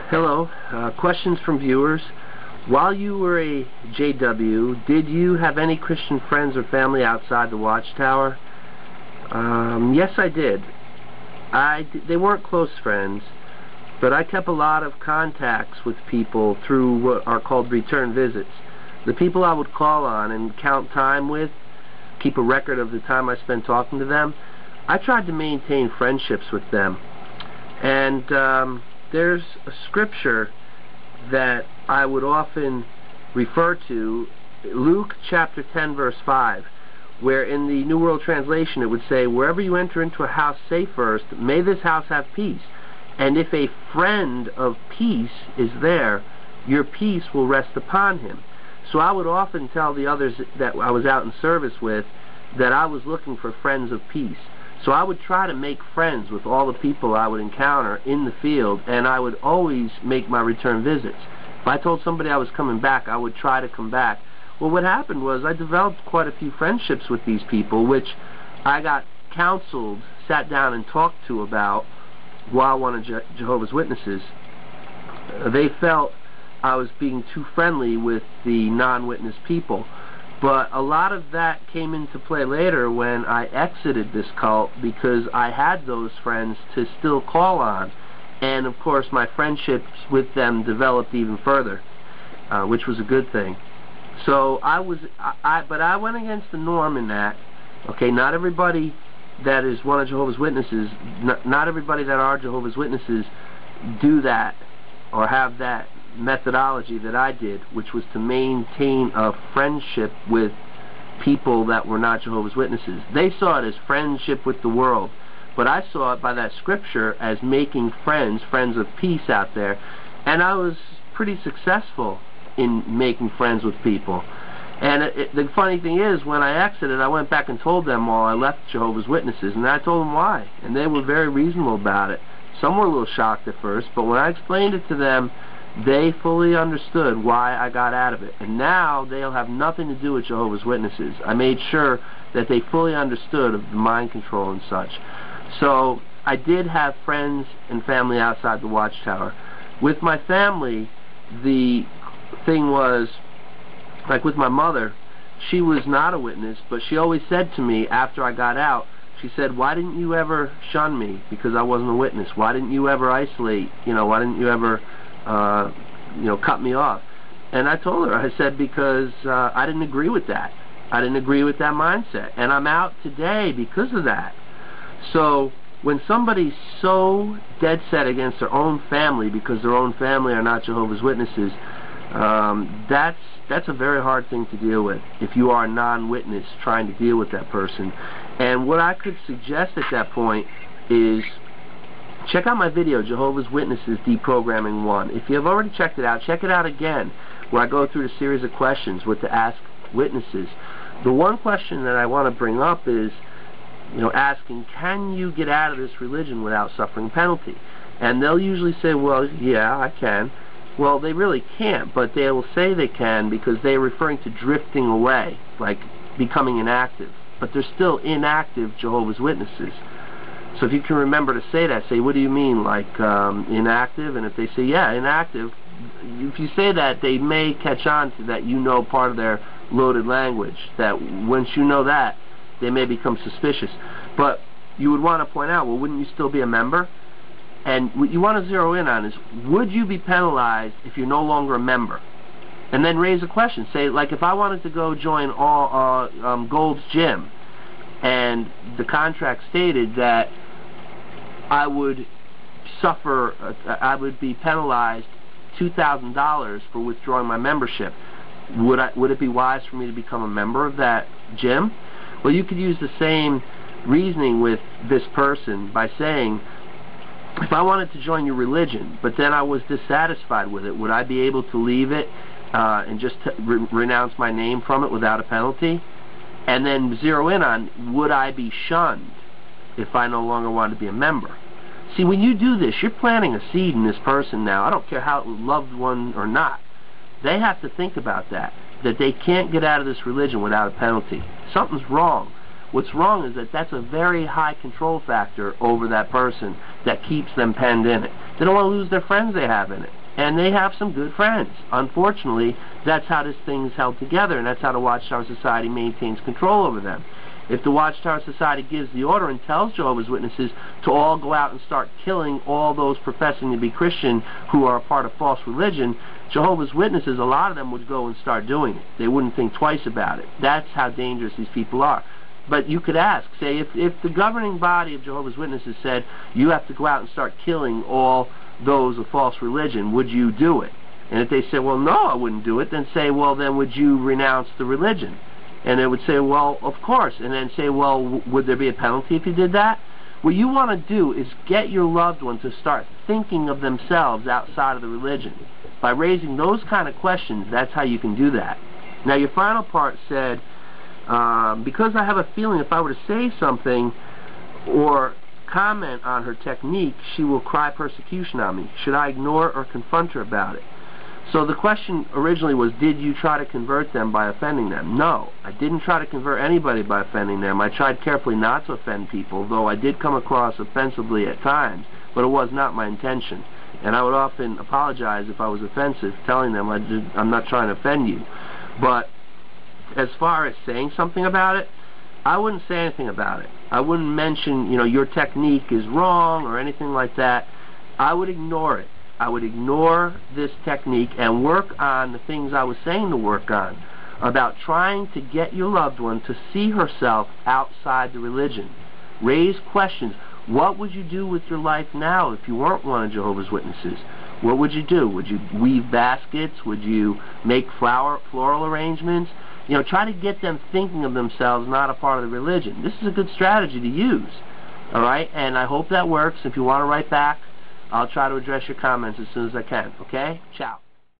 Hello. Questions from viewers. While you were a JW, did you have any Christian friends or family outside the Watchtower? Yes, I did. They weren't close friends, but I kept a lot of contacts with people through what are called return visits. The people I would call on and count time with, keep a record of the time I spent talking to them, I tried to maintain friendships with them. And there's a scripture that I would often refer to, Luke chapter 10 verse 5, where in the New World Translation it would say, "Wherever you enter into a house, say first, may this house have peace. And if a friend of peace is there, your peace will rest upon him." So I would often tell the others that I was out in service with that I was looking for friends of peace. So I would try to make friends with all the people I would encounter in the field, and I would always make my return visits. If I told somebody I was coming back, I would try to come back. Well, what happened was I developed quite a few friendships with these people, which I got counseled, sat down and talked to about while one of Jehovah's Witnesses. They felt I was being too friendly with the non-witness people. But a lot of that came into play later when I exited this cult, because I had those friends to still call on. And of course my friendships with them developed even further, which was a good thing. So but I went against the norm in that. Okay, not everybody that is one of Jehovah's Witnesses, not everybody that are Jehovah's Witnesses do that or have that methodology that I did, which was to maintain a friendship with people that were not Jehovah's Witnesses. They saw it as friendship with the world, but I saw it by that scripture as making friends of peace out there, and I was pretty successful in making friends with people. And the funny thing is, when I exited, I went back and told them while I left Jehovah's Witnesses, and I told them why, and they were very reasonable about it. Some were a little shocked at first, but when I explained it to them, they fully understood why I got out of it. And now they'll have nothing to do with Jehovah's Witnesses. I made sure that they fully understood of the mind control and such. So I did have friends and family outside the Watchtower. With my family, the thing was, like with my mother, she was not a witness, but she always said to me after I got out, she said, "Why didn't you ever shun me because I wasn't a witness? Why didn't you ever isolate? Why didn't you ever cut me off?" And I told her, I said, because I didn't agree with that. I didn't agree with that mindset. And I'm out today because of that. So when somebody's so dead set against their own family because their own family are not Jehovah's Witnesses, that's a very hard thing to deal with if you are a non-witness trying to deal with that person. And what I could suggest at that point is check out my video, Jehovah's Witnesses Deprogramming 1. If you have already checked it out, check it out again, where I go through a series of questions what to ask witnesses. The one question that I want to bring up is, asking, can you get out of this religion without suffering penalty? And they'll usually say, well, yeah, I can. Well, they really can't, but they will say they can because they're referring to drifting away, like becoming inactive. But they're still inactive Jehovah's Witnesses. So if you can remember to say that, say, what do you mean, like inactive? And if they say, yeah, inactive, if you say that, they may catch on to that part of their loaded language, that once you know that, they may become suspicious. But you would want to point out, well, wouldn't you still be a member? And what you want to zero in on is, would you be penalized if you're no longer a member? And then raise a question. Say, like, if I wanted to go join Gold's Gym, and the contract stated that I would I would be penalized $2,000 for withdrawing my membership. Would it be wise for me to become a member of that gym? Well, you could use the same reasoning with this person by saying, if I wanted to join your religion, but then I was dissatisfied with it, would I be able to leave it and just renounce my name from it without a penalty? And then zero in on, would I be shunned if I no longer want to be a member? See, when you do this, you're planting a seed in this person now. I don't care how loved one or not. They have to think about that they can't get out of this religion without a penalty. Something's wrong. What's wrong is that that's a very high control factor over that person that keeps them penned in it. They don't want to lose their friends they have in it. and they have some good friends. Unfortunately, that's how this thing is held together, and that's how the Watchtower Society maintains control over them. If the Watchtower Society gives the order and tells Jehovah's Witnesses to all go out and start killing all those professing to be Christian who are a part of false religion, Jehovah's Witnesses, a lot of them would go and start doing it. They wouldn't think twice about it. That's how dangerous these people are. But you could ask, say, if the governing body of Jehovah's Witnesses said, you have to go out and start killing all those of false religion, would you do it? And if they say, well, no, I wouldn't do it, then say, well, then would you renounce the religion? And they would say, well, of course. And then say, well, would there be a penalty if you did that? What you want to do is get your loved one to start thinking of themselves outside of the religion. By raising those kind of questions, that's how you can do that. Now, your final part said, because I have a feeling if I were to say something or comment on her technique, she will cry persecution on me. Should I ignore or confront her about it? So the question originally was, did you try to convert them by offending them? No, I didn't try to convert anybody by offending them. I tried carefully not to offend people, though I did come across offensively at times, but it was not my intention. And I would often apologize if I was offensive, telling them I'm not trying to offend you. But as far as saying something about it, I wouldn't say anything about it. I wouldn't mention, your technique is wrong or anything like that. I would ignore it. I would ignore this technique and work on the things I was saying to work on, about trying to get your loved one to see herself outside the religion. Raise questions. What would you do with your life now if you weren't one of Jehovah's Witnesses? What would you do? Would you weave baskets? Would you make floral arrangements? Try to get them thinking of themselves not a part of the religion. This is a good strategy to use. All right? And I hope that works. If you want to write back, I'll try to address your comments as soon as I can. Okay? Ciao.